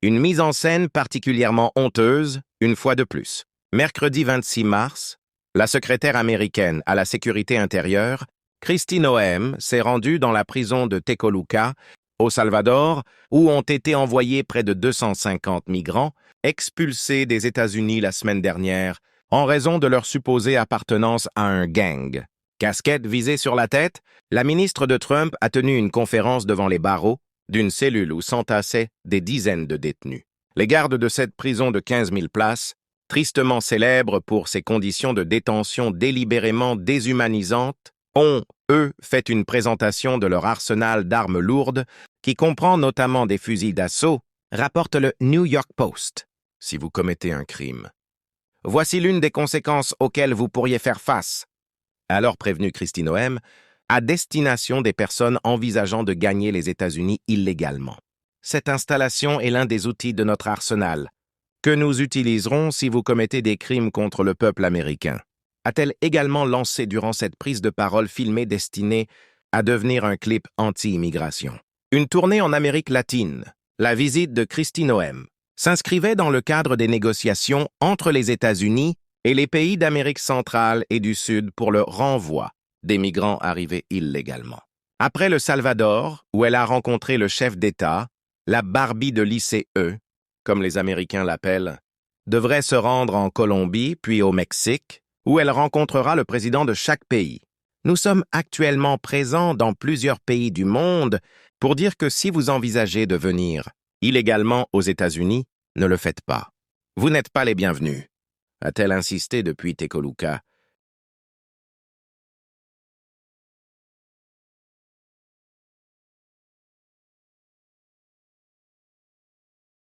Une mise en scène particulièrement honteuse, une fois de plus. Mercredi 26 mars, la secrétaire américaine à la sécurité intérieure, Kristi Noem, s'est rendue dans la prison de Tecoluca, au Salvador, où ont été envoyés près de 250 migrants, expulsés des États-Unis la semaine dernière, en raison de leur supposée appartenance à un gang. Casquette visée sur la tête, la ministre de Trump a tenu une conférence devant les barreaux d'une cellule où s'entassaient des dizaines de détenus. Les gardes de cette prison de 15 000 places, tristement célèbre pour ses conditions de détention délibérément déshumanisantes, ont, eux, fait une présentation de leur arsenal d'armes lourdes, qui comprend notamment des fusils d'assaut, rapporte le New York Post. Si vous commettez un crime, voici l'une des conséquences auxquelles vous pourriez faire face. Alors prévenu Kristi Noem, à destination des personnes envisageant de gagner les États-Unis illégalement. Cette installation est l'un des outils de notre arsenal, que nous utiliserons si vous commettez des crimes contre le peuple américain, a-t-elle également lancé durant cette prise de parole filmée destinée à devenir un clip anti-immigration. Une tournée en Amérique latine, la visite de Kristi Noem, s'inscrivait dans le cadre des négociations entre les États-Unis et les pays d'Amérique centrale et du Sud pour le renvoi des migrants arrivés illégalement. Après le Salvador, où elle a rencontré le chef d'État, la Barbie de l'ICE, comme les Américains l'appellent, devrait se rendre en Colombie puis au Mexique, où elle rencontrera le président de chaque pays. Nous sommes actuellement présents dans plusieurs pays du monde pour dire que si vous envisagez de venir illégalement aux États-Unis, ne le faites pas. Vous n'êtes pas les bienvenus, a-t-elle insisté depuis Tecoluca,